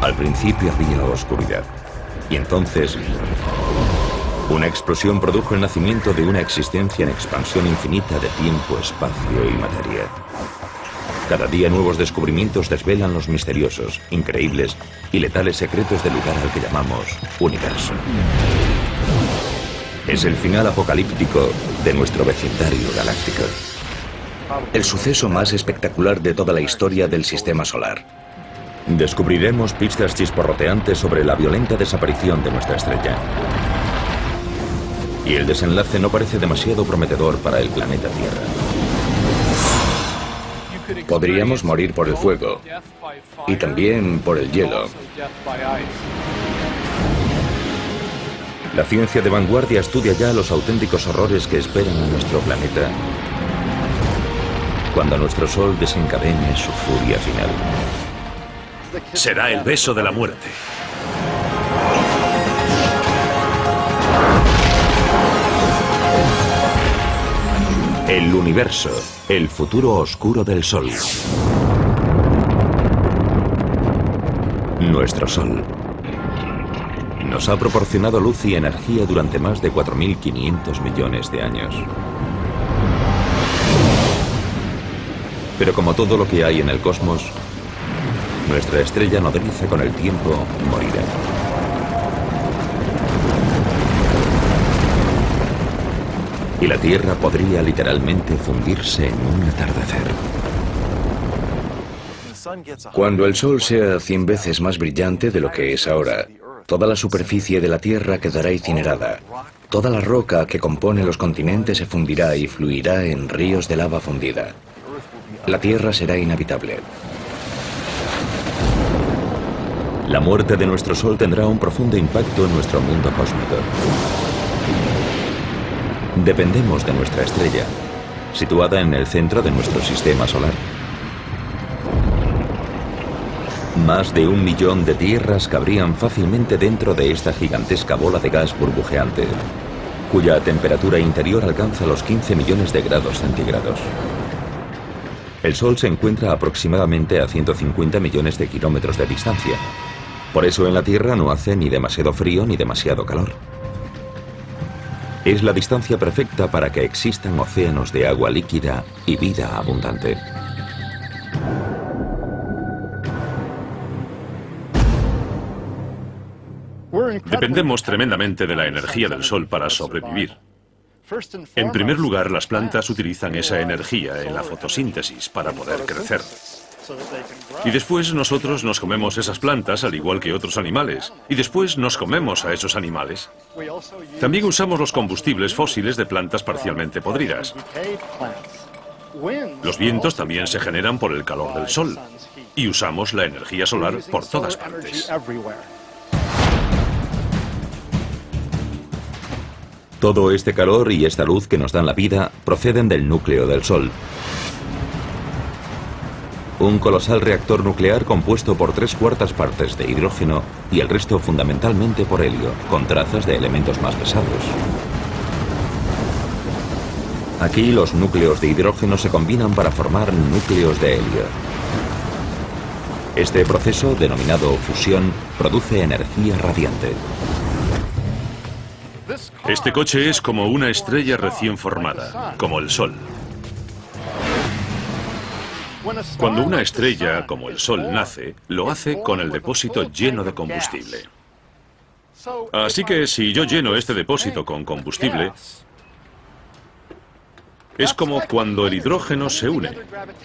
Al principio había oscuridad. Y entonces, una explosión produjo el nacimiento de una existencia en expansión infinita de tiempo, espacio y materia. Cada día nuevos descubrimientos desvelan los misteriosos, increíbles y letales secretos del lugar al que llamamos universo. Es el final apocalíptico de nuestro vecindario galáctico. El suceso más espectacular de toda la historia del sistema solar. Descubriremos pistas chisporroteantes sobre la violenta desaparición de nuestra estrella. Y el desenlace no parece demasiado prometedor para el planeta Tierra. Podríamos morir por el fuego y también por el hielo. La ciencia de vanguardia estudia ya los auténticos horrores que esperan a nuestro planeta cuando nuestro Sol desencadene su furia final. Será el beso de la muerte. El universo, el futuro oscuro del Sol. Nuestro Sol nos ha proporcionado luz y energía durante más de 4.500 millones de años. Pero como todo lo que hay en el cosmos, nuestra estrella nodriza con el tiempo morirá. Y la Tierra podría literalmente fundirse en un atardecer. Cuando el Sol sea 100 veces más brillante de lo que es ahora, toda la superficie de la Tierra quedará incinerada. Toda la roca que compone los continentes se fundirá y fluirá en ríos de lava fundida. La Tierra será inhabitable. La muerte de nuestro Sol tendrá un profundo impacto en nuestro mundo cósmico. Dependemos de nuestra estrella, situada en el centro de nuestro sistema solar. Más de 1 millón de tierras cabrían fácilmente dentro de esta gigantesca bola de gas burbujeante, cuya temperatura interior alcanza los 15 millones de grados centígrados. El Sol se encuentra aproximadamente a 150 millones de kilómetros de distancia. Por eso en la Tierra no hace ni demasiado frío ni demasiado calor. Es la distancia perfecta para que existan océanos de agua líquida y vida abundante. Dependemos tremendamente de la energía del Sol para sobrevivir. En primer lugar, las plantas utilizan esa energía en la fotosíntesis para poder crecer. Y después nosotros nos comemos esas plantas al igual que otros animales. Y después nos comemos a esos animales. También usamos los combustibles fósiles de plantas parcialmente podridas. Los vientos también se generan por el calor del Sol. Y usamos la energía solar por todas partes. Todo este calor y esta luz que nos dan la vida proceden del núcleo del Sol. Un colosal reactor nuclear compuesto por 3/4 partes de hidrógeno y el resto fundamentalmente por helio, con trazas de elementos más pesados. Aquí los núcleos de hidrógeno se combinan para formar núcleos de helio. Este proceso, denominado fusión, produce energía radiante. Este coche es como una estrella recién formada, como el Sol. Cuando una estrella, como el Sol, nace, lo hace con el depósito lleno de combustible. Así que si yo lleno este depósito con combustible, es como cuando el hidrógeno se une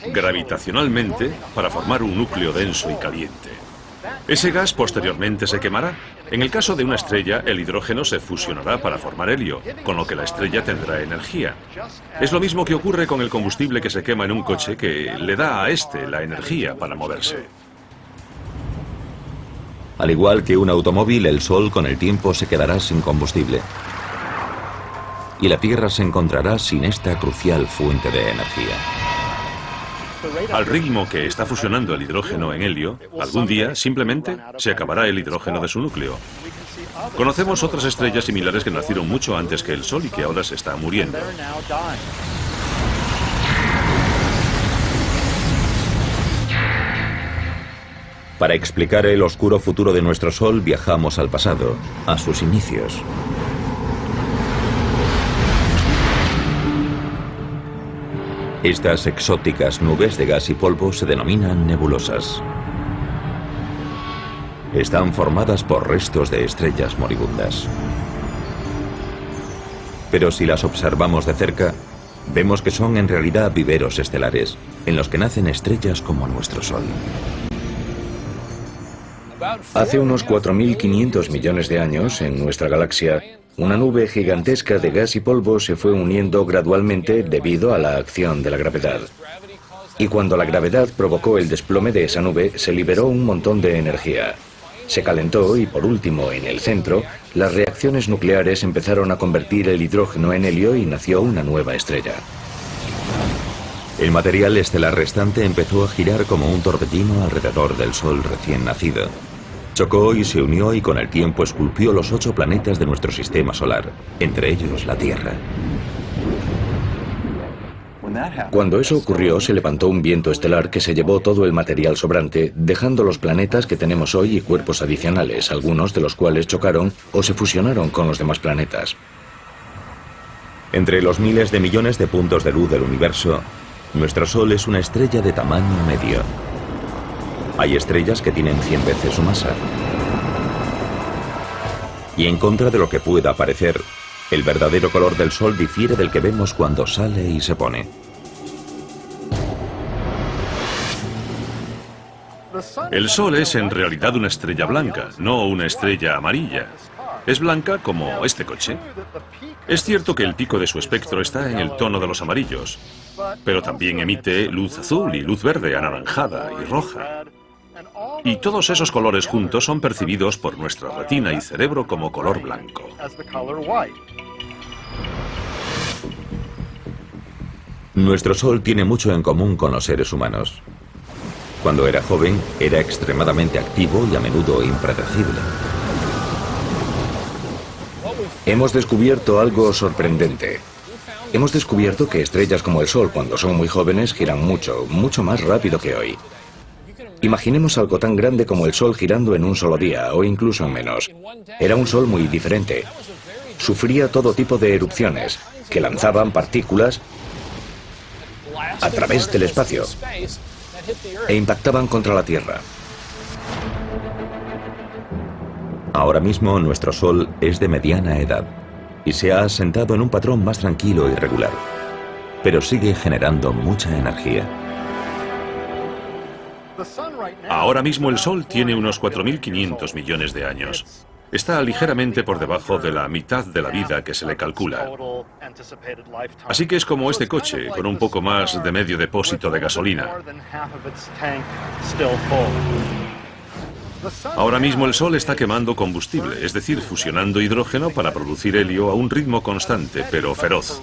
gravitacionalmente para formar un núcleo denso y caliente. Ese gas posteriormente se quemará. En el caso de una estrella, el hidrógeno se fusionará para formar helio, con lo que la estrella tendrá energía. Es lo mismo que ocurre con el combustible que se quema en un coche, que le da a este la energía para moverse. Al igual que un automóvil, el Sol con el tiempo se quedará sin combustible. Y la Tierra se encontrará sin esta crucial fuente de energía. Al ritmo que está fusionando el hidrógeno en helio, algún día simplemente se acabará el hidrógeno de su núcleo. Conocemos otras estrellas similares que nacieron mucho antes que el Sol y que ahora se están muriendo. Para explicar el oscuro futuro de nuestro Sol viajamos al pasado, a sus inicios. Estas exóticas nubes de gas y polvo se denominan nebulosas. Están formadas por restos de estrellas moribundas. Pero si las observamos de cerca, vemos que son en realidad viveros estelares, en los que nacen estrellas como nuestro Sol. Hace unos 4.500 millones de años, en nuestra galaxia, una nube gigantesca de gas y polvo se fue uniendo gradualmente debido a la acción de la gravedad. Y cuando la gravedad provocó el desplome de esa nube, se liberó un montón de energía. Se calentó y, por último, en el centro, las reacciones nucleares empezaron a convertir el hidrógeno en helio y nació una nueva estrella. El material estelar restante empezó a girar como un torbellino alrededor del Sol recién nacido. Chocó y se unió y con el tiempo esculpió los 8 planetas de nuestro sistema solar, entre ellos la Tierra. Cuando eso ocurrió, se levantó un viento estelar que se llevó todo el material sobrante, dejando los planetas que tenemos hoy y cuerpos adicionales, algunos de los cuales chocaron o se fusionaron con los demás planetas. Entre los miles de millones de puntos de luz del universo, nuestro Sol es una estrella de tamaño medio. Hay estrellas que tienen 100 veces su masa. Y en contra de lo que pueda parecer, el verdadero color del Sol difiere del que vemos cuando sale y se pone. El Sol es en realidad una estrella blanca, no una estrella amarilla. Es blanca como este coche. Es cierto que el pico de su espectro está en el tono de los amarillos, pero también emite luz azul y luz verde, anaranjada y roja. Y todos esos colores juntos son percibidos por nuestra retina y cerebro como color blanco. Nuestro Sol tiene mucho en común con los seres humanos. Cuando era joven, era extremadamente activo y a menudo impredecible. Hemos descubierto algo sorprendente. Hemos descubierto que estrellas como el Sol, cuando son muy jóvenes, giran mucho, mucho más rápido que hoy. Imaginemos algo tan grande como el Sol girando en un solo día, o incluso en menos. Era un Sol muy diferente. Sufría todo tipo de erupciones, que lanzaban partículas a través del espacio e impactaban contra la Tierra. Ahora mismo nuestro Sol es de mediana edad y se ha asentado en un patrón más tranquilo y regular, pero sigue generando mucha energía. Ahora mismo el Sol tiene unos 4.500 millones de años. Está ligeramente por debajo de la mitad de la vida que se le calcula. Así que es como este coche, con un poco más de medio depósito de gasolina. Ahora mismo el Sol está quemando combustible, es decir, fusionando hidrógeno para producir helio a un ritmo constante, pero feroz.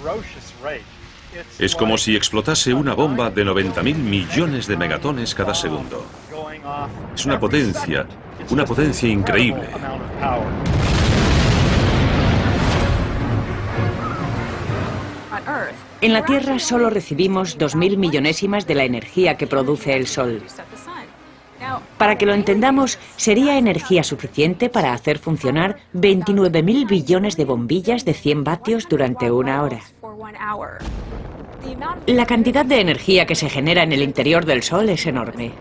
Es como si explotase una bomba de 90.000 millones de megatones cada segundo. Es una potencia increíble. En la Tierra solo recibimos 2.000 millonésimas de la energía que produce el Sol. Para que lo entendamos, sería energía suficiente para hacer funcionar 29.000 billones de bombillas de 100 vatios durante una hora. La cantidad de energía que se genera en el interior del Sol es enorme.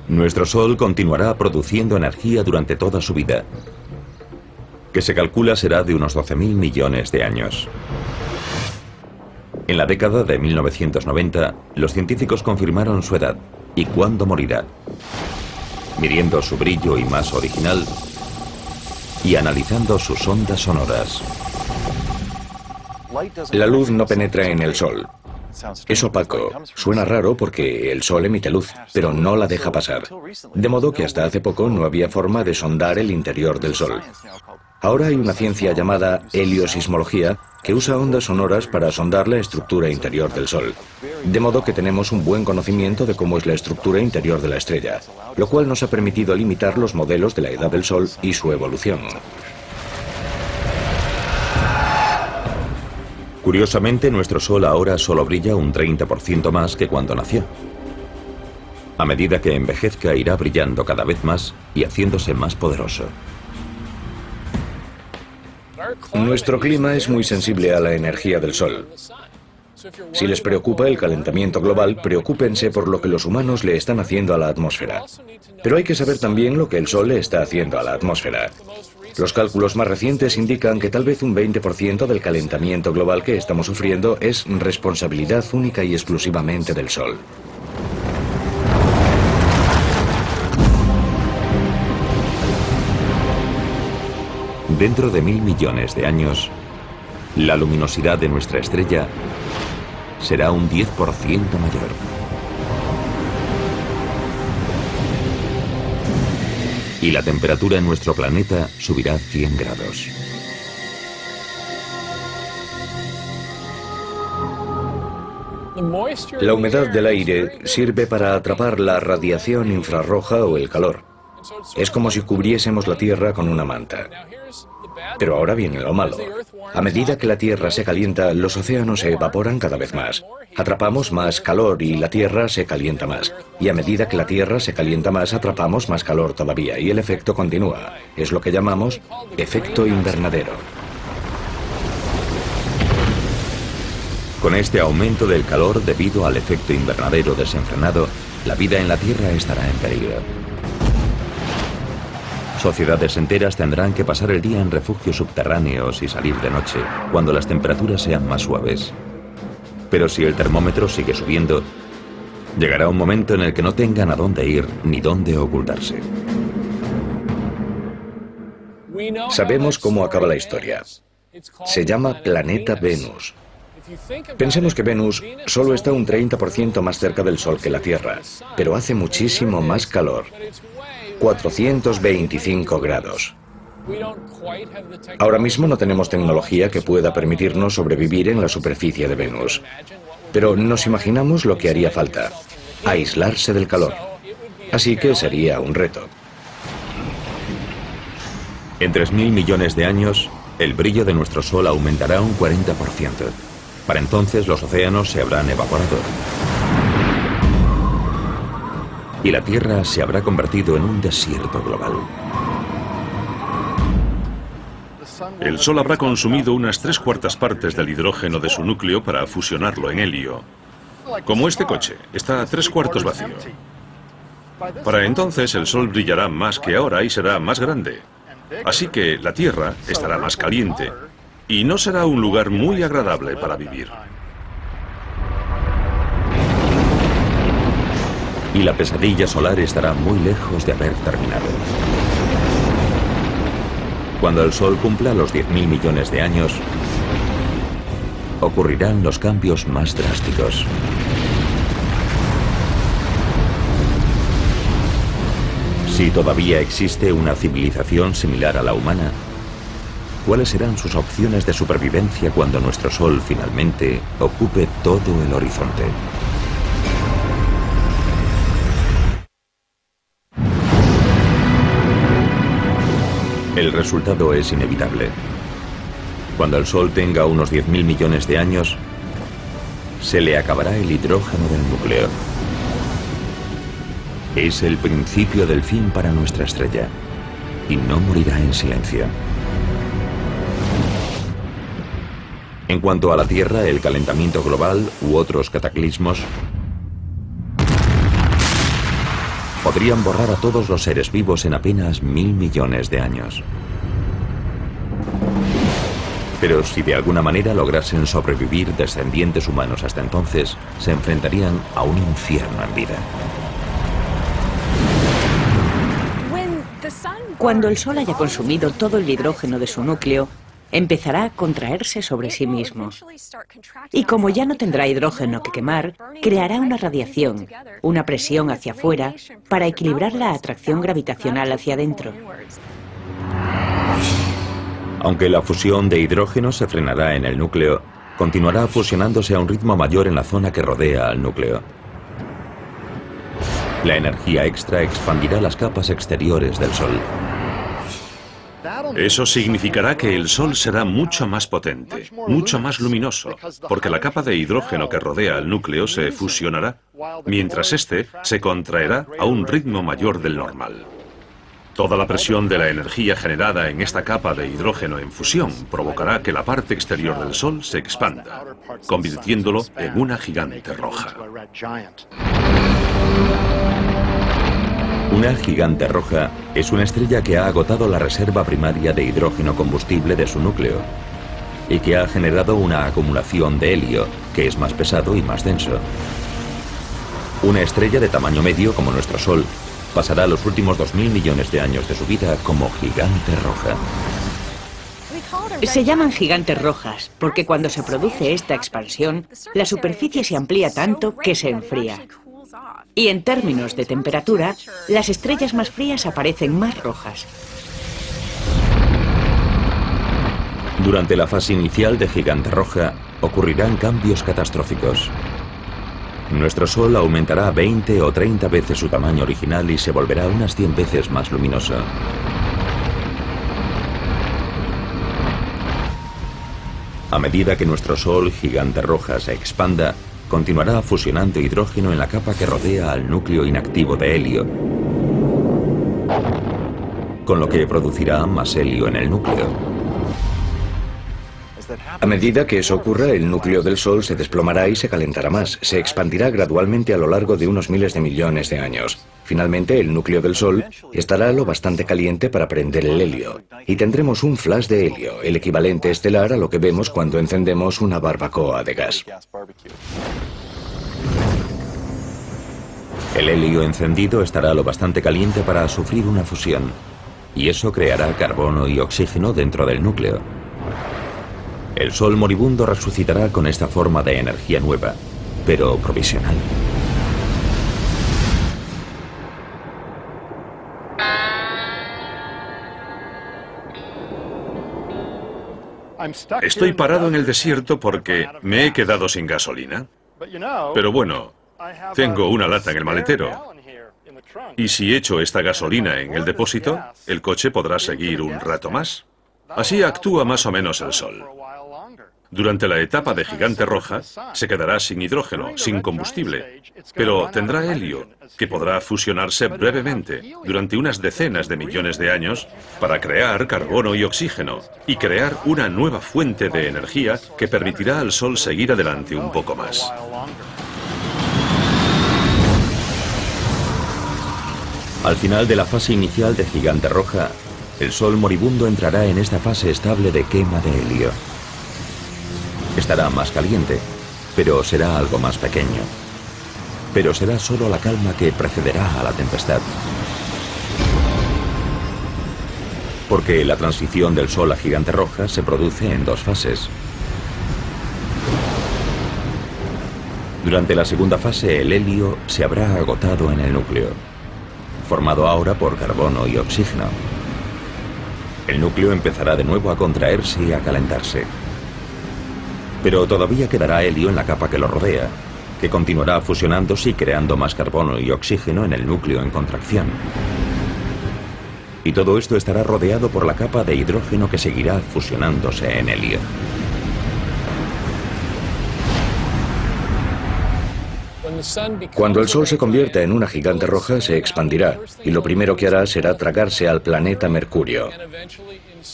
Nuestro Sol continuará produciendo energía durante toda su vida, que se calcula será de unos 12.000 millones de años. En la década de 1990, los científicos confirmaron su edad y cuándo morirá, midiendo su brillo y masa original y analizando sus ondas sonoras. La luz no penetra en el Sol. Es opaco. Suena raro porque el Sol emite luz, pero no la deja pasar. De modo que hasta hace poco no había forma de sondar el interior del Sol. Ahora hay una ciencia llamada heliosismología que usa ondas sonoras para sondar la estructura interior del Sol. De modo que tenemos un buen conocimiento de cómo es la estructura interior de la estrella, lo cual nos ha permitido limitar los modelos de la edad del Sol y su evolución. Curiosamente, nuestro Sol ahora solo brilla un 30% más que cuando nació. A medida que envejezca, irá brillando cada vez más y haciéndose más poderoso. Nuestro clima es muy sensible a la energía del Sol. Si les preocupa el calentamiento global, preocúpense por lo que los humanos le están haciendo a la atmósfera. Pero hay que saber también lo que el Sol le está haciendo a la atmósfera. Los cálculos más recientes indican que tal vez un 20% del calentamiento global que estamos sufriendo es responsabilidad única y exclusivamente del Sol. Dentro de 1000 millones de años, la luminosidad de nuestra estrella será un 10% mayor. Y la temperatura en nuestro planeta subirá 100 grados. La humedad del aire sirve para atrapar la radiación infrarroja o el calor. Es como si cubriésemos la Tierra con una manta. Pero ahora viene lo malo. A medida que la Tierra se calienta, los océanos se evaporan cada vez más. Atrapamos más calor y la Tierra se calienta más. Y a medida que la Tierra se calienta más, atrapamos más calor todavía. Y el efecto continúa. Es lo que llamamos efecto invernadero. Con este aumento del calor debido al efecto invernadero desenfrenado, la vida en la Tierra estará en peligro. Sociedades enteras tendrán que pasar el día en refugios subterráneos y salir de noche, cuando las temperaturas sean más suaves. Pero si el termómetro sigue subiendo, llegará un momento en el que no tengan a dónde ir ni dónde ocultarse. Sabemos cómo acaba la historia. Se llama planeta Venus. Pensemos que Venus solo está un 30% más cerca del Sol que la Tierra, pero hace muchísimo más calor. 425 grados. Ahora mismo no tenemos tecnología que pueda permitirnos sobrevivir en la superficie de Venus. Pero nos imaginamos lo que haría falta: aislarse del calor. Así que sería un reto. En 3000 millones de años, el brillo de nuestro Sol aumentará un 40%. Para entonces los océanos se habrán evaporado. Y la Tierra se habrá convertido en un desierto global. El Sol habrá consumido unas 3/4 partes del hidrógeno de su núcleo para fusionarlo en helio. Como este coche, está a 3/4 vacío. Para entonces el Sol brillará más que ahora y será más grande. Así que la Tierra estará más caliente y no será un lugar muy agradable para vivir. Y la pesadilla solar estará muy lejos de haber terminado. Cuando el Sol cumpla los 10.000 millones de años, ocurrirán los cambios más drásticos. Si todavía existe una civilización similar a la humana, ¿cuáles serán sus opciones de supervivencia cuando nuestro Sol finalmente ocupe todo el horizonte? El resultado es inevitable. Cuando el Sol tenga unos 10.000 millones de años, se le acabará el hidrógeno del núcleo. Es el principio del fin para nuestra estrella, y no morirá en silencio. En cuanto a la Tierra, el calentamiento global u otros cataclismos podrían borrar a todos los seres vivos en apenas 1000 millones de años. Pero si de alguna manera lograsen sobrevivir descendientes humanos hasta entonces, se enfrentarían a un infierno en vida. Cuando el Sol haya consumido todo el hidrógeno de su núcleo, empezará a contraerse sobre sí mismo. Y como ya no tendrá hidrógeno que quemar, creará una radiación, una presión hacia afuera, para equilibrar la atracción gravitacional hacia adentro. Aunque la fusión de hidrógeno se frenará en el núcleo, continuará fusionándose a un ritmo mayor en la zona que rodea al núcleo. La energía extra expandirá las capas exteriores del Sol. Eso significará que el Sol será mucho más potente, mucho más luminoso, porque la capa de hidrógeno que rodea al núcleo se fusionará, mientras este se contraerá a un ritmo mayor del normal. Toda la presión de la energía generada en esta capa de hidrógeno en fusión provocará que la parte exterior del Sol se expanda, convirtiéndolo en una gigante roja. Una gigante roja es una estrella que ha agotado la reserva primaria de hidrógeno combustible de su núcleo y que ha generado una acumulación de helio, que es más pesado y más denso. Una estrella de tamaño medio como nuestro Sol pasará los últimos 2000 millones de años de su vida como gigante roja. Se llaman gigantes rojas porque cuando se produce esta expansión, la superficie se amplía tanto que se enfría. Y en términos de temperatura, las estrellas más frías aparecen más rojas. Durante la fase inicial de gigante roja ocurrirán cambios catastróficos. Nuestro Sol aumentará 20 o 30 veces su tamaño original y se volverá unas 100 veces más luminoso. A medida que nuestro Sol gigante roja se expanda, continuará fusionando hidrógeno en la capa que rodea al núcleo inactivo de helio, con lo que producirá más helio en el núcleo. A medida que eso ocurra, el núcleo del Sol se desplomará y se calentará más. Se expandirá gradualmente a lo largo de unos miles de millones de años. Finalmente, el núcleo del Sol estará lo bastante caliente para prender el helio. Y tendremos un flash de helio, el equivalente estelar a lo que vemos cuando encendemos una barbacoa de gas. El helio encendido estará lo bastante caliente para sufrir una fusión, y eso creará carbono y oxígeno dentro del núcleo. El Sol moribundo resucitará con esta forma de energía nueva, pero provisional. Estoy parado en el desierto porque me he quedado sin gasolina. Pero bueno, tengo una lata en el maletero. Y si echo esta gasolina en el depósito, el coche podrá seguir un rato más. Así actúa más o menos el Sol. Durante la etapa de gigante roja, se quedará sin hidrógeno, sin combustible, pero tendrá helio, que podrá fusionarse brevemente, durante unas decenas de millones de años, para crear carbono y oxígeno, y crear una nueva fuente de energía que permitirá al Sol seguir adelante un poco más. Al final de la fase inicial de gigante roja, el Sol moribundo entrará en esta fase estable de quema de helio. Estará más caliente, pero será algo más pequeño. Pero será solo la calma que precederá a la tempestad. Porque la transición del Sol a gigante roja se produce en dos fases. Durante la segunda fase, el helio se habrá agotado en el núcleo, formado ahora por carbono y oxígeno. El núcleo empezará de nuevo a contraerse y a calentarse. Pero todavía quedará helio en la capa que lo rodea, que continuará fusionándose y creando más carbono y oxígeno en el núcleo en contracción. Y todo esto estará rodeado por la capa de hidrógeno que seguirá fusionándose en helio. Cuando el Sol se convierta en una gigante roja, se expandirá, y lo primero que hará será tragarse al planeta Mercurio.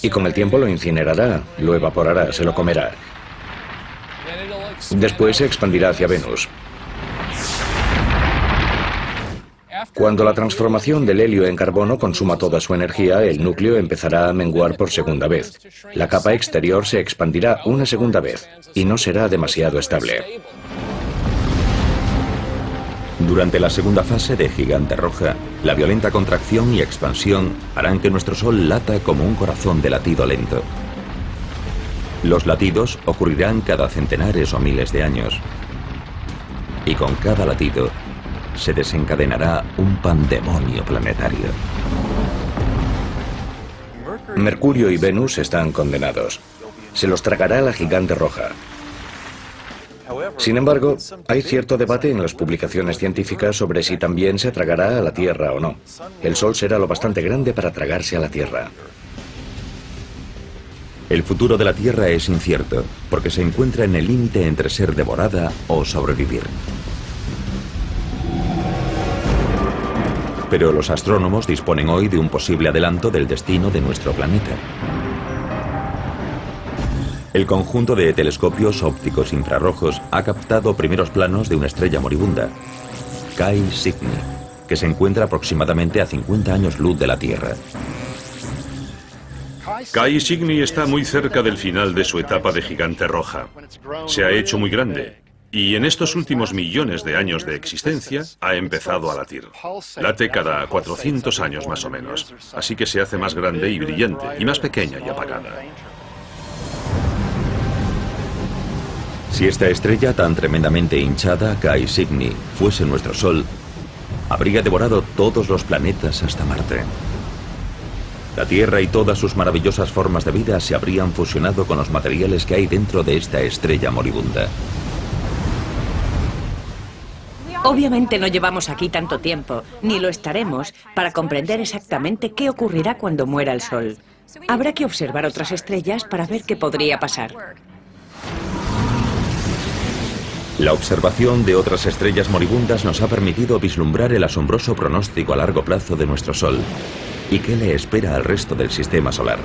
Y con el tiempo lo incinerará, lo evaporará, se lo comerá. Después se expandirá hacia Venus. Cuando la transformación del helio en carbono consuma toda su energía, el núcleo empezará a menguar por segunda vez. La capa exterior se expandirá una segunda vez, y no será demasiado estable. Durante la segunda fase de gigante roja, la violenta contracción y expansión harán que nuestro Sol lata como un corazón de latido lento. Los latidos ocurrirán cada centenares o miles de años. Y con cada latido se desencadenará un pandemonio planetario. Mercurio y Venus están condenados. Se los tragará la gigante roja. Sin embargo, hay cierto debate en las publicaciones científicas sobre si también se tragará a la Tierra o no. El Sol será lo bastante grande para tragarse a la Tierra. El futuro de la Tierra es incierto, porque se encuentra en el límite entre ser devorada o sobrevivir. Pero los astrónomos disponen hoy de un posible adelanto del destino de nuestro planeta. El conjunto de telescopios ópticos infrarrojos ha captado primeros planos de una estrella moribunda, Chi Cygni, que se encuentra aproximadamente a 50 años luz de la Tierra. Chi Cygni está muy cerca del final de su etapa de gigante roja. Se ha hecho muy grande y en estos últimos millones de años de existencia ha empezado a latir. Late cada 400 años más o menos, así que se hace más grande y brillante y más pequeña y apagada. Si esta estrella tan tremendamente hinchada, Chi Cygni, fuese nuestro Sol, habría devorado todos los planetas hasta Marte. La Tierra y todas sus maravillosas formas de vida se habrían fusionado con los materiales que hay dentro de esta estrella moribunda. Obviamente no llevamos aquí tanto tiempo, ni lo estaremos, para comprender exactamente qué ocurrirá cuando muera el Sol. Habrá que observar otras estrellas para ver qué podría pasar. La observación de otras estrellas moribundas nos ha permitido vislumbrar el asombroso pronóstico a largo plazo de nuestro Sol y qué le espera al resto del sistema solar.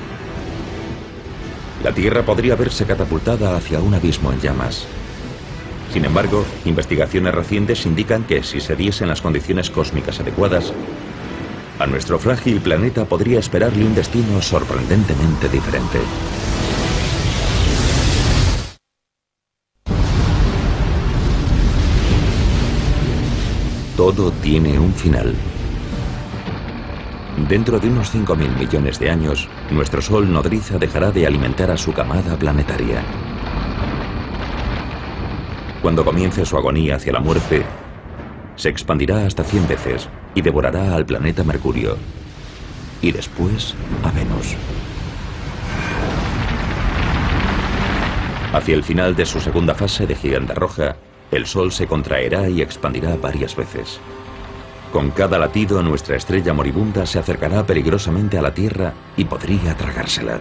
La Tierra podría verse catapultada hacia un abismo en llamas. Sin embargo, investigaciones recientes indican que si se diesen las condiciones cósmicas adecuadas, a nuestro frágil planeta podría esperarle un destino sorprendentemente diferente. Todo tiene un final. Dentro de unos 5.000 millones de años, nuestro Sol nodriza dejará de alimentar a su camada planetaria. Cuando comience su agonía hacia la muerte, se expandirá hasta 100 veces y devorará al planeta Mercurio, y después a Venus. Hacia el final de su segunda fase de gigante roja, el Sol se contraerá y expandirá varias veces. Con cada latido, nuestra estrella moribunda se acercará peligrosamente a la Tierra y podría tragársela.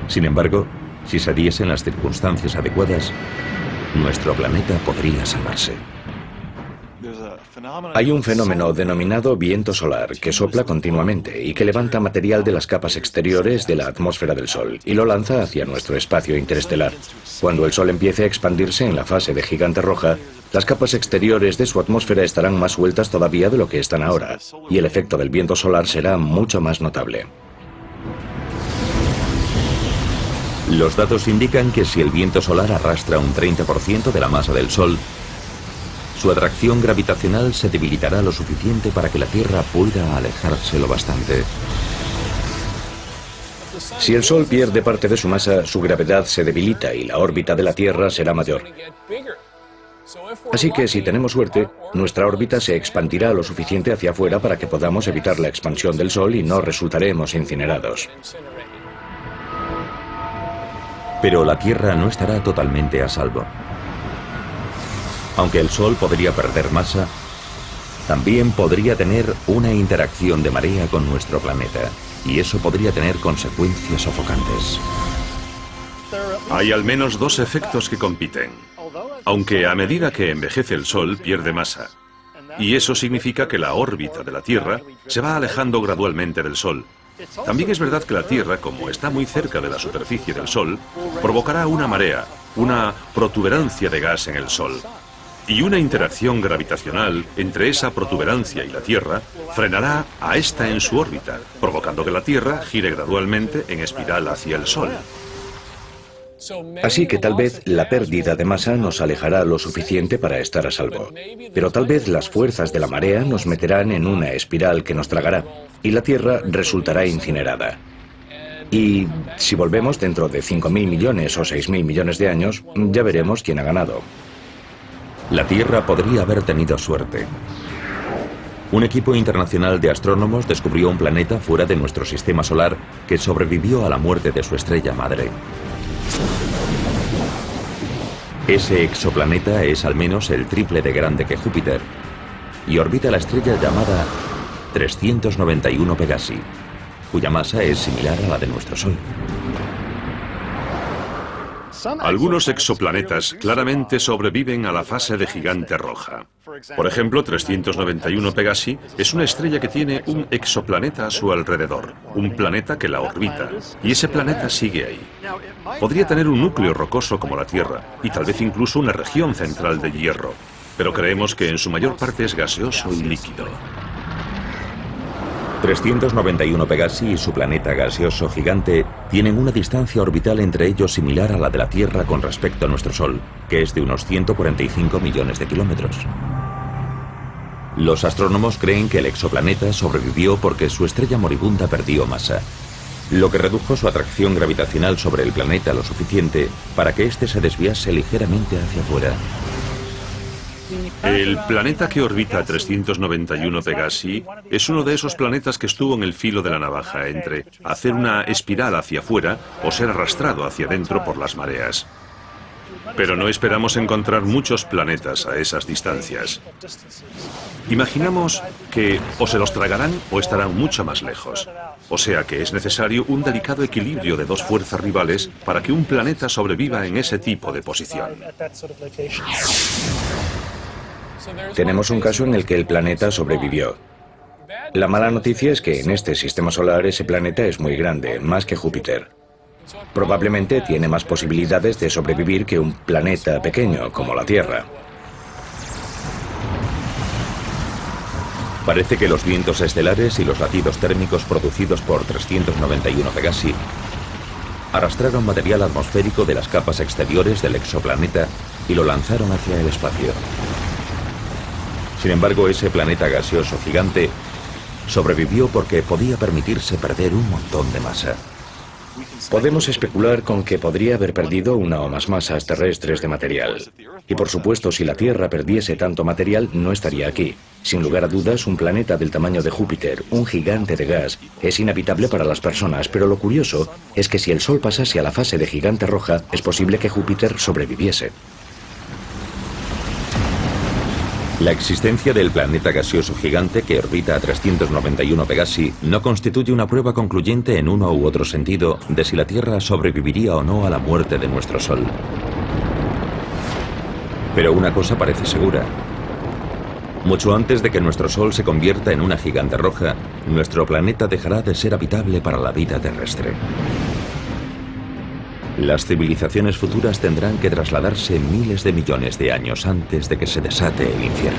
Sin embargo, si se diesen las circunstancias adecuadas, nuestro planeta podría salvarse. Hay un fenómeno denominado viento solar que sopla continuamente y que levanta material de las capas exteriores de la atmósfera del Sol y lo lanza hacia nuestro espacio interestelar. Cuando el Sol empiece a expandirse en la fase de gigante roja, las capas exteriores de su atmósfera estarán más sueltas todavía de lo que están ahora, y el efecto del viento solar será mucho más notable. Los datos indican que si el viento solar arrastra un 30% de la masa del Sol, su atracción gravitacional se debilitará lo suficiente para que la Tierra pueda alejarse lo bastante. Si el Sol pierde parte de su masa, su gravedad se debilita y la órbita de la Tierra será mayor. Así que si tenemos suerte, nuestra órbita se expandirá lo suficiente hacia afuera para que podamos evitar la expansión del Sol y no resultaremos incinerados. Pero la Tierra no estará totalmente a salvo. Aunque el Sol podría perder masa, también podría tener una interacción de marea con nuestro planeta, y eso podría tener consecuencias sofocantes. Hay al menos dos efectos que compiten. Aunque a medida que envejece el Sol pierde masa, y eso significa que la órbita de la Tierra se va alejando gradualmente del Sol. También es verdad que la Tierra, como está muy cerca de la superficie del Sol, provocará una marea, una protuberancia de gas en el Sol. Y una interacción gravitacional entre esa protuberancia y la Tierra frenará a esta en su órbita, provocando que la Tierra gire gradualmente en espiral hacia el Sol. Así que tal vez la pérdida de masa nos alejará lo suficiente para estar a salvo. Pero tal vez las fuerzas de la marea nos meterán en una espiral que nos tragará y la Tierra resultará incinerada. Y si volvemos dentro de 5.000 millones o 6.000 millones de años, ya veremos quién ha ganado. La Tierra podría haber tenido suerte. Un equipo internacional de astrónomos descubrió un planeta fuera de nuestro sistema solar que sobrevivió a la muerte de su estrella madre. Ese exoplaneta es al menos el triple de grande que Júpiter y orbita la estrella llamada 391 Pegasi. cuya masa es similar a la de nuestro Sol. Algunos exoplanetas claramente sobreviven a la fase de gigante roja. Por ejemplo, 391 Pegasi es una estrella que tiene un exoplaneta a su alrededor, un planeta que la orbita, y ese planeta sigue ahí. Podría tener un núcleo rocoso como la Tierra, y tal vez incluso una región central de hierro, pero creemos que en su mayor parte es gaseoso y líquido. 391 Pegasi y su planeta gaseoso gigante tienen una distancia orbital entre ellos similar a la de la Tierra con respecto a nuestro Sol, que es de unos 145 millones de kilómetros. Los astrónomos creen que el exoplaneta sobrevivió porque su estrella moribunda perdió masa, lo que redujo su atracción gravitacional sobre el planeta lo suficiente para que éste se desviase ligeramente hacia afuera. El planeta que orbita 391 Pegasi es uno de esos planetas que estuvo en el filo de la navaja entre hacer una espiral hacia afuera o ser arrastrado hacia adentro por las mareas. Pero no esperamos encontrar muchos planetas a esas distancias. Imaginamos que o se los tragarán o estarán mucho más lejos. O sea que es necesario un delicado equilibrio de dos fuerzas rivales para que un planeta sobreviva en ese tipo de posición. Tenemos un caso en el que el planeta sobrevivió. La mala noticia es que en este sistema solar ese planeta es muy grande, más que Júpiter. Probablemente tiene más posibilidades de sobrevivir que un planeta pequeño como la Tierra. Parece que los vientos estelares y los latidos térmicos producidos por 391 Pegasi arrastraron material atmosférico de las capas exteriores del exoplaneta y lo lanzaron hacia el espacio. Sin embargo, ese planeta gaseoso gigante sobrevivió porque podía permitirse perder un montón de masa. Podemos especular con que podría haber perdido una o más masas terrestres de material. Y por supuesto, si la Tierra perdiese tanto material, no estaría aquí. Sin lugar a dudas, un planeta del tamaño de Júpiter, un gigante de gas, es inhabitable para las personas, pero lo curioso es que si el Sol pasase a la fase de gigante roja, es posible que Júpiter sobreviviese. La existencia del planeta gaseoso gigante que orbita a 391 Pegasi no constituye una prueba concluyente en uno u otro sentido de si la Tierra sobreviviría o no a la muerte de nuestro Sol. Pero una cosa parece segura. Mucho antes de que nuestro Sol se convierta en una gigante roja, nuestro planeta dejará de ser habitable para la vida terrestre. Las civilizaciones futuras tendrán que trasladarse miles de millones de años antes de que se desate el infierno.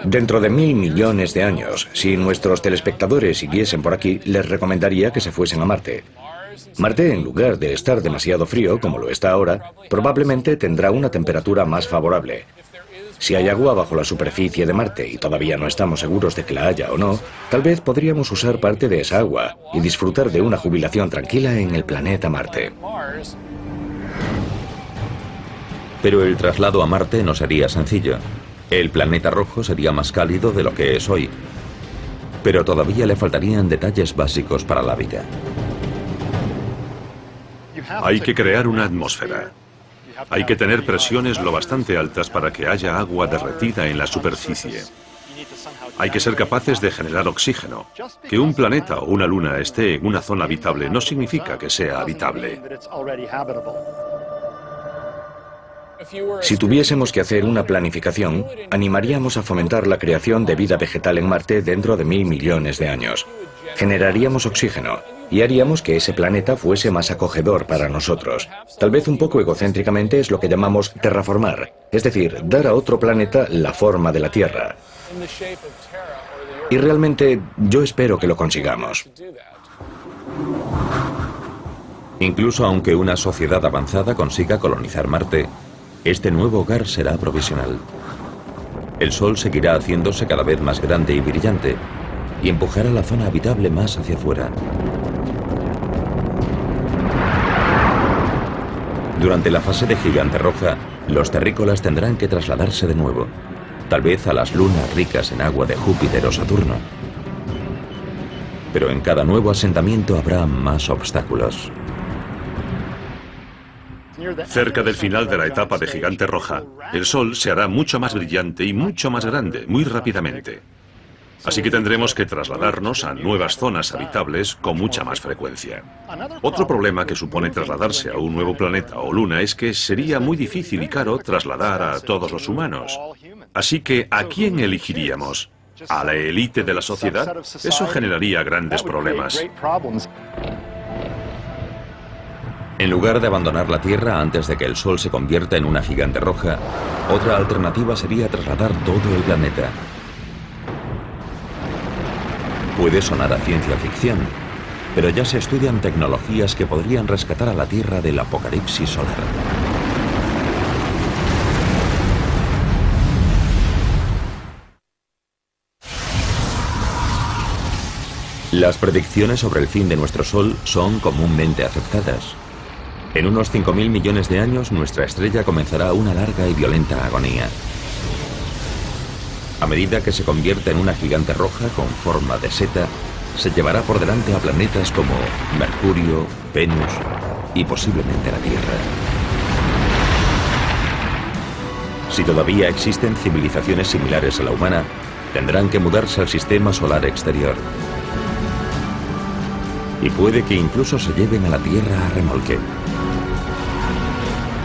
Dentro de 1000 millones de años, si nuestros telespectadores siguiesen por aquí, les recomendaría que se fuesen a Marte. Marte, en lugar de estar demasiado frío, como lo está ahora, probablemente tendrá una temperatura más favorable. Si hay agua bajo la superficie de Marte y todavía no estamos seguros de que la haya o no, tal vez podríamos usar parte de esa agua y disfrutar de una jubilación tranquila en el planeta Marte. Pero el traslado a Marte no sería sencillo. El planeta rojo sería más cálido de lo que es hoy. Pero todavía le faltarían detalles básicos para la vida. Hay que crear una atmósfera. Hay que tener presiones lo bastante altas para que haya agua derretida en la superficie. Hay que ser capaces de generar oxígeno. Que un planeta o una luna esté en una zona habitable no significa que sea habitable. Si tuviésemos que hacer una planificación, animaríamos a fomentar la creación de vida vegetal en Marte dentro de 1000 millones de años. Generaríamos oxígeno y haríamos que ese planeta fuese más acogedor para nosotros. Tal vez un poco egocéntricamente es lo que llamamos terraformar, es decir, dar a otro planeta la forma de la Tierra. Y realmente yo espero que lo consigamos. Incluso aunque una sociedad avanzada consiga colonizar Marte, este nuevo hogar será provisional. El Sol seguirá haciéndose cada vez más grande y brillante y empujará la zona habitable más hacia afuera. Durante la fase de gigante roja, los terrícolas tendrán que trasladarse de nuevo, tal vez a las lunas ricas en agua de Júpiter o Saturno. Pero en cada nuevo asentamiento habrá más obstáculos. Cerca del final de la etapa de gigante roja, el Sol se hará mucho más brillante y mucho más grande, muy rápidamente. Así que tendremos que trasladarnos a nuevas zonas habitables con mucha más frecuencia. Otro problema que supone trasladarse a un nuevo planeta o luna es que sería muy difícil y caro trasladar a todos los humanos. Así que, ¿a quién elegiríamos? ¿A la élite de la sociedad? Eso generaría grandes problemas. En lugar de abandonar la Tierra antes de que el Sol se convierta en una gigante roja, otra alternativa sería trasladar todo el planeta. Puede sonar a ciencia ficción, pero ya se estudian tecnologías que podrían rescatar a la Tierra del apocalipsis solar. Las predicciones sobre el fin de nuestro Sol son comúnmente aceptadas. En unos 5.000 millones de años, nuestra estrella comenzará una larga y violenta agonía. A medida que se convierta en una gigante roja con forma de seta, se llevará por delante a planetas como Mercurio, Venus y posiblemente la Tierra. Si todavía existen civilizaciones similares a la humana, tendrán que mudarse al sistema solar exterior. Y puede que incluso se lleven a la Tierra a remolque.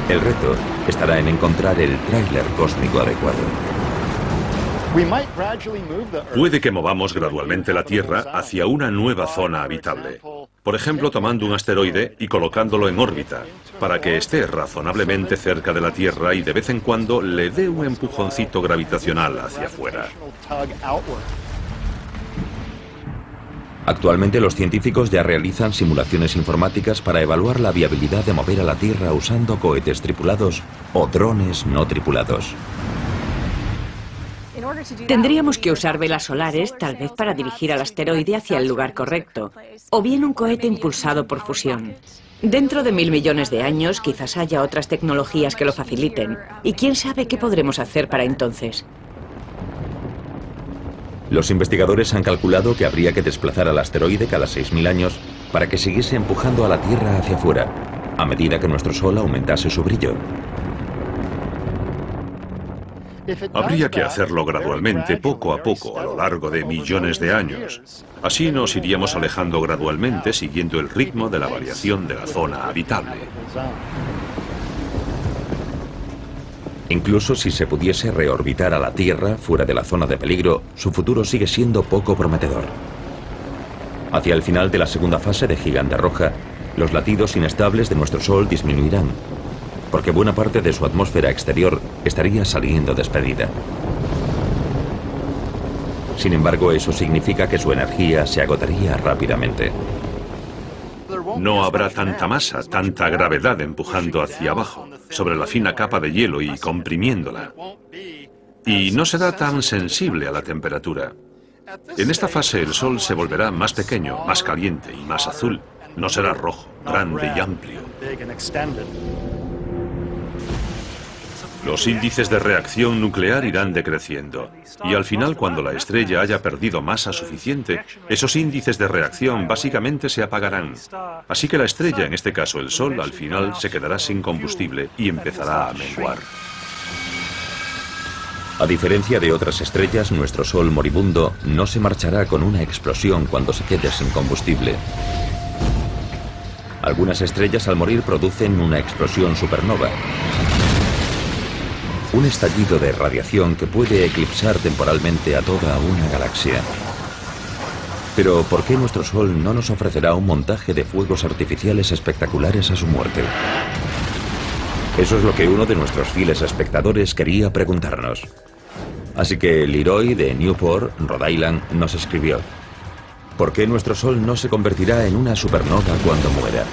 El reto estará en encontrar el tráiler cósmico adecuado. Puede que movamos gradualmente la Tierra hacia una nueva zona habitable. Por ejemplo, tomando un asteroide y colocándolo en órbita, para que esté razonablemente cerca de la Tierra y de vez en cuando le dé un empujoncito gravitacional hacia afuera. Actualmente los científicos ya realizan simulaciones informáticas para evaluar la viabilidad de mover a la Tierra usando cohetes tripulados o drones no tripulados. Tendríamos que usar velas solares, tal vez para dirigir al asteroide hacia el lugar correcto, o bien un cohete impulsado por fusión. Dentro de 1.000 millones de años, quizás haya otras tecnologías que lo faciliten, y quién sabe qué podremos hacer para entonces. Los investigadores han calculado que habría que desplazar al asteroide cada 6.000 años para que siguiese empujando a la Tierra hacia afuera, a medida que nuestro Sol aumentase su brillo. Habría que hacerlo gradualmente, poco a poco, a lo largo de millones de años. Así nos iríamos alejando gradualmente siguiendo el ritmo de la variación de la zona habitable. Incluso si se pudiese reorbitar a la Tierra fuera de la zona de peligro, su futuro sigue siendo poco prometedor. Hacia el final de la segunda fase de Gigante Roja, los latidos inestables de nuestro Sol disminuirán, porque buena parte de su atmósfera exterior estaría saliendo despedida. Sin embargo, eso significa que su energía se agotaría rápidamente. No habrá tanta masa, tanta gravedad empujando hacia abajo, sobre la fina capa de hielo y comprimiéndola. Y no será tan sensible a la temperatura. En esta fase el Sol se volverá más pequeño, más caliente y más azul. No será rojo, grande y amplio. Los índices de reacción nuclear irán decreciendo, y al final, cuando la estrella haya perdido masa suficiente, esos índices de reacción básicamente se apagarán. Así que la estrella, en este caso el Sol, al final se quedará sin combustible y empezará a menguar. A diferencia de otras estrellas, nuestro Sol moribundo no se marchará con una explosión cuando se quede sin combustible. Algunas estrellas al morir producen una explosión supernova. Un estallido de radiación que puede eclipsar temporalmente a toda una galaxia. Pero ¿por qué nuestro Sol no nos ofrecerá un montaje de fuegos artificiales espectaculares a su muerte? Eso es lo que uno de nuestros fieles espectadores quería preguntarnos. Así que Leroy de Newport, Rhode Island, nos escribió: ¿por qué nuestro Sol no se convertirá en una supernova cuando muera?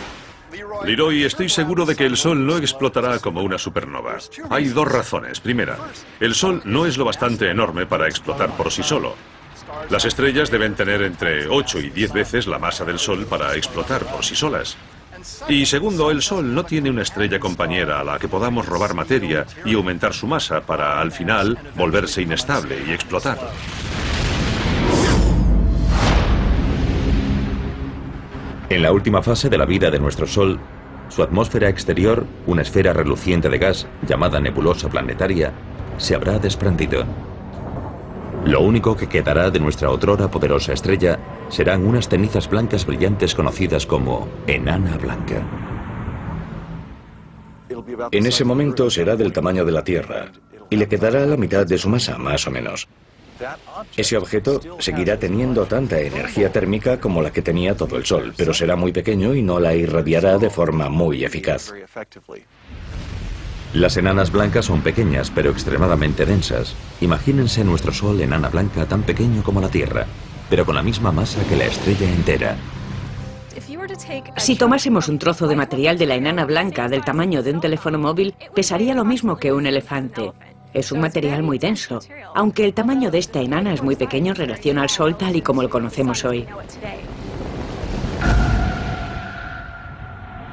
Leroy, estoy seguro de que el Sol no explotará como una supernova. Hay dos razones. Primera, el Sol no es lo bastante enorme para explotar por sí solo. Las estrellas deben tener entre 8 y 10 veces la masa del Sol para explotar por sí solas. Y segundo, el Sol no tiene una estrella compañera a la que podamos robar materia y aumentar su masa para, al final, volverse inestable y explotar. En la última fase de la vida de nuestro Sol, Su atmósfera exterior, una esfera reluciente de gas llamada nebulosa planetaria, se habrá desprendido. Lo único que quedará de nuestra otrora poderosa estrella serán unas cenizas blancas brillantes conocidas como enana blanca. En ese momento será del tamaño de la Tierra y le quedará la mitad de su masa, más o menos. Ese objeto seguirá teniendo tanta energía térmica como la que tenía todo el Sol, pero será muy pequeño y no la irradiará de forma muy eficaz. Las enanas blancas son pequeñas, pero extremadamente densas. Imagínense nuestro Sol enana blanca tan pequeño como la Tierra, pero con la misma masa que la estrella entera. Si tomásemos un trozo de material de la enana blanca del tamaño de un teléfono móvil, pesaría lo mismo que un elefante. Es un material muy denso, aunque el tamaño de esta enana es muy pequeño en relación al Sol tal y como lo conocemos hoy.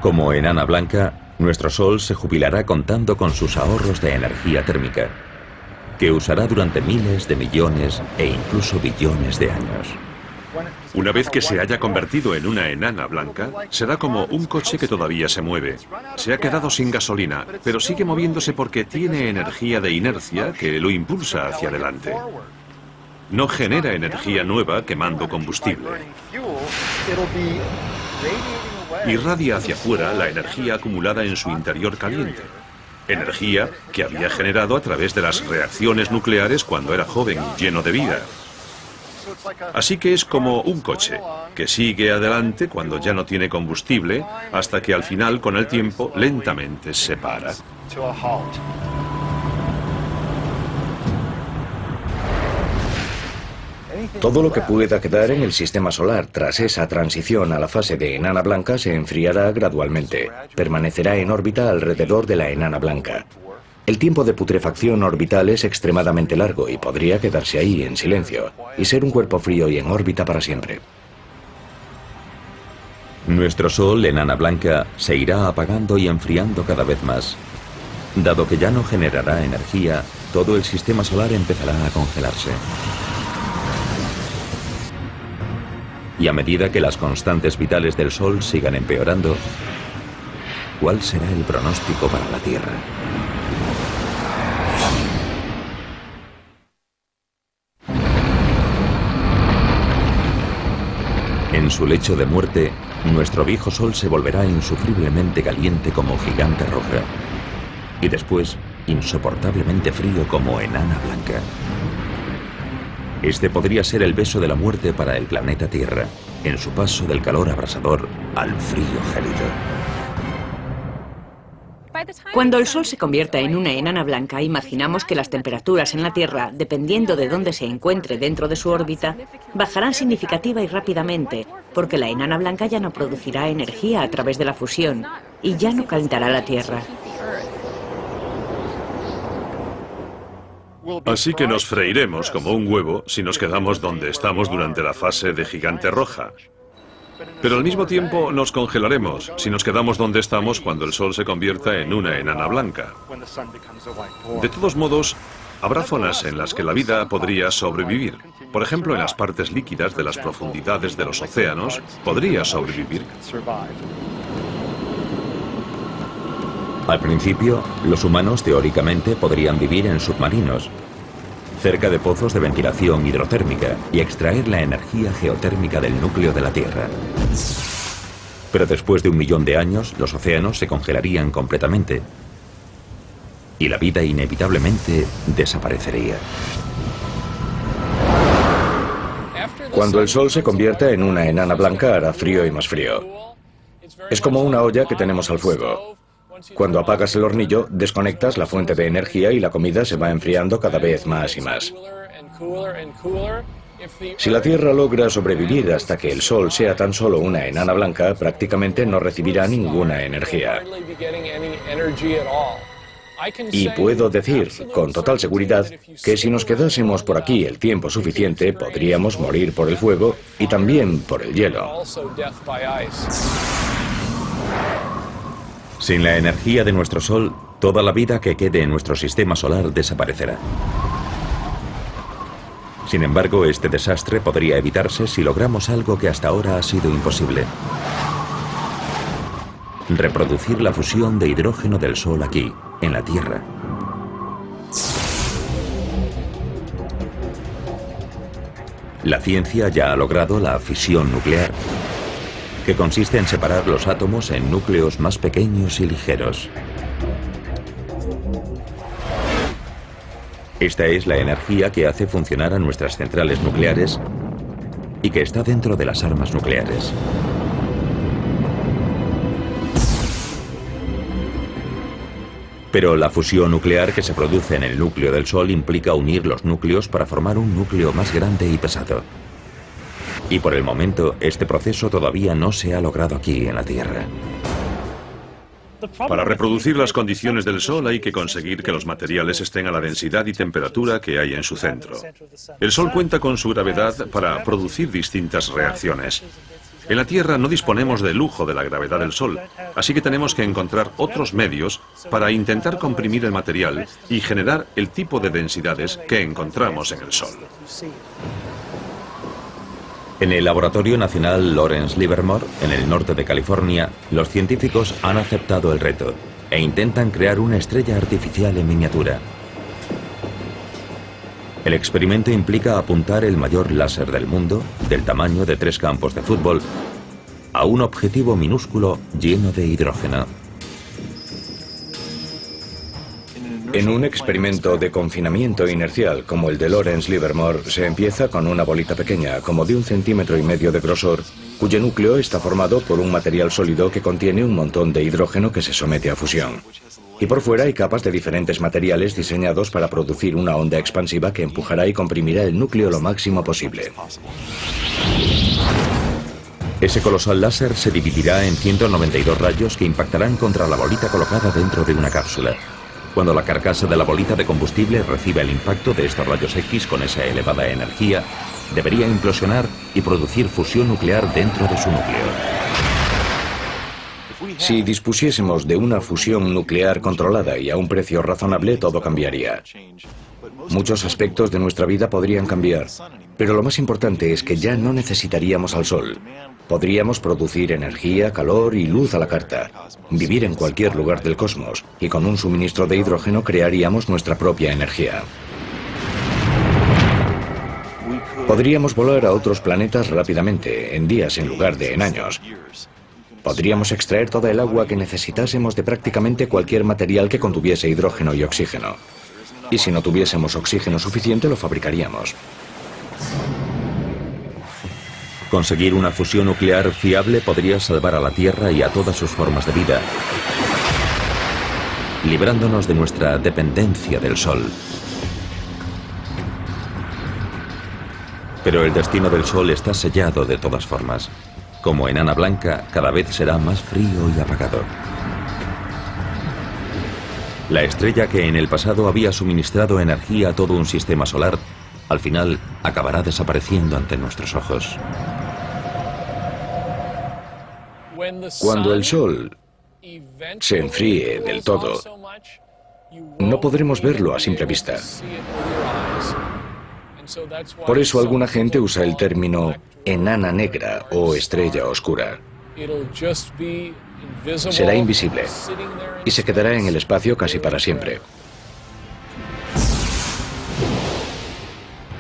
Como enana blanca, nuestro Sol se jubilará contando con sus ahorros de energía térmica, que usará durante miles de millones e incluso billones de años. Una vez que se haya convertido en una enana blanca, será como un coche que todavía se mueve. Se ha quedado sin gasolina, pero sigue moviéndose porque tiene energía de inercia que lo impulsa hacia adelante. No genera energía nueva quemando combustible. Irradia hacia afuera la energía acumulada en su interior caliente. Energía que había generado a través de las reacciones nucleares cuando era joven y lleno de vida. Así que es como un coche, que sigue adelante cuando ya no tiene combustible, hasta que al final, con el tiempo, lentamente se para. Todo lo que pueda quedar en el sistema solar tras esa transición a la fase de enana blanca se enfriará gradualmente. Permanecerá en órbita alrededor de la enana blanca. El tiempo de putrefacción orbital es extremadamente largo y podría quedarse ahí en silencio y ser un cuerpo frío y en órbita para siempre. Nuestro Sol, enana blanca, se irá apagando y enfriando cada vez más. Dado que ya no generará energía, todo el sistema solar empezará a congelarse. Y a medida que las constantes vitales del Sol sigan empeorando, ¿cuál será el pronóstico para la Tierra? En su lecho de muerte, nuestro viejo Sol se volverá insufriblemente caliente como gigante roja y después insoportablemente frío como enana blanca. Este podría ser el beso de la muerte para el planeta Tierra, en su paso del calor abrasador al frío gélido. Cuando el Sol se convierta en una enana blanca, imaginamos que las temperaturas en la Tierra, dependiendo de dónde se encuentre dentro de su órbita, bajarán significativa y rápidamente, porque la enana blanca ya no producirá energía a través de la fusión y ya no calentará la Tierra. Así que nos freiremos como un huevo si nos quedamos donde estamos durante la fase de gigante roja. Pero al mismo tiempo nos congelaremos si nos quedamos donde estamos cuando el Sol se convierta en una enana blanca. De todos modos, habrá zonas en las que la vida podría sobrevivir. Por ejemplo, en las partes líquidas de las profundidades de los océanos, podría sobrevivir. Al principio, los humanos teóricamente podrían vivir en submarinos, cerca de pozos de ventilación hidrotérmica y extraer la energía geotérmica del núcleo de la Tierra. Pero después de 1 millón de años, los océanos se congelarían completamente y la vida inevitablemente desaparecería. Cuando el Sol se convierta en una enana blanca hará frío y más frío. Es como una olla que tenemos al fuego. Cuando apagas el hornillo, desconectas la fuente de energía y la comida se va enfriando cada vez más y más. Si la Tierra logra sobrevivir hasta que el Sol sea tan solo una enana blanca, prácticamente no recibirá ninguna energía. Y puedo decir, con total seguridad, que si nos quedásemos por aquí el tiempo suficiente, podríamos morir por el fuego y también por el hielo. Sin la energía de nuestro Sol, toda la vida que quede en nuestro sistema solar desaparecerá. Sin embargo, este desastre podría evitarse si logramos algo que hasta ahora ha sido imposible. reproducir la fusión de hidrógeno del Sol aquí, en la Tierra. La ciencia ya ha logrado la fisión nuclear, que consiste en separar los átomos en núcleos más pequeños y ligeros. Esta es la energía que hace funcionar a nuestras centrales nucleares y que está dentro de las armas nucleares. Pero la fusión nuclear que se produce en el núcleo del Sol implica unir los núcleos para formar un núcleo más grande y pesado. Y por el momento, este proceso todavía no se ha logrado aquí en la Tierra. Para reproducir las condiciones del Sol hay que conseguir que los materiales estén a la densidad y temperatura que hay en su centro. El Sol cuenta con su gravedad para producir distintas reacciones. En la Tierra no disponemos del lujo de la gravedad del Sol, así que tenemos que encontrar otros medios para intentar comprimir el material y generar el tipo de densidades que encontramos en el Sol. En el Laboratorio Nacional Lawrence Livermore, en el norte de California, los científicos han aceptado el reto e intentan crear una estrella artificial en miniatura. El experimento implica apuntar el mayor láser del mundo, del tamaño de 3 campos de fútbol, a un objetivo minúsculo lleno de hidrógeno. En un experimento de confinamiento inercial como el de Lawrence Livermore, se empieza con una bolita pequeña, como de 1,5 centímetros de grosor, cuyo núcleo está formado por un material sólido que contiene un montón de hidrógeno que se somete a fusión. Y por fuera hay capas de diferentes materiales diseñados para producir una onda expansiva que empujará y comprimirá el núcleo lo máximo posible. Ese colosal láser se dividirá en 192 rayos que impactarán contra la bolita colocada dentro de una cápsula. Cuando la carcasa de la bolita de combustible reciba el impacto de estos rayos X con esa elevada energía, debería implosionar y producir fusión nuclear dentro de su núcleo. Si dispusiésemos de una fusión nuclear controlada y a un precio razonable, todo cambiaría. Muchos aspectos de nuestra vida podrían cambiar, pero lo más importante es que ya no necesitaríamos al Sol. Podríamos producir energía, calor y luz a la carta, vivir en cualquier lugar del cosmos, y con un suministro de hidrógeno crearíamos nuestra propia energía. Podríamos volar a otros planetas rápidamente, en días en lugar de en años. Podríamos extraer toda el agua que necesitásemos de prácticamente cualquier material que contuviese hidrógeno y oxígeno. Y si no tuviésemos oxígeno suficiente, lo fabricaríamos. Conseguir una fusión nuclear fiable podría salvar a la Tierra y a todas sus formas de vida, librándonos de nuestra dependencia del Sol. Pero el destino del Sol está sellado de todas formas. Como enana blanca, cada vez será más frío y apagado. La estrella que en el pasado había suministrado energía a todo un sistema solar, al final acabará desapareciendo ante nuestros ojos. Cuando el Sol se enfríe del todo, no podremos verlo a simple vista. Por eso alguna gente usa el término enana negra o estrella oscura. Será invisible y se quedará en el espacio casi para siempre.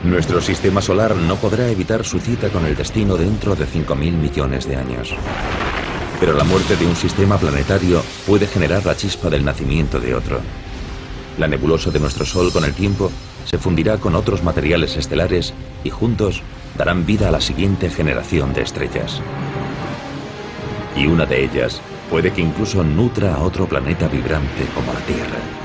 Nuestro sistema solar no podrá evitar su cita con el destino dentro de 5.000 millones de años. Pero la muerte de un sistema planetario puede generar la chispa del nacimiento de otro. La nebulosa de nuestro Sol con el tiempo se fundirá con otros materiales estelares y juntos darán vida a la siguiente generación de estrellas. Y una de ellas puede que incluso nutra a otro planeta vibrante como la Tierra.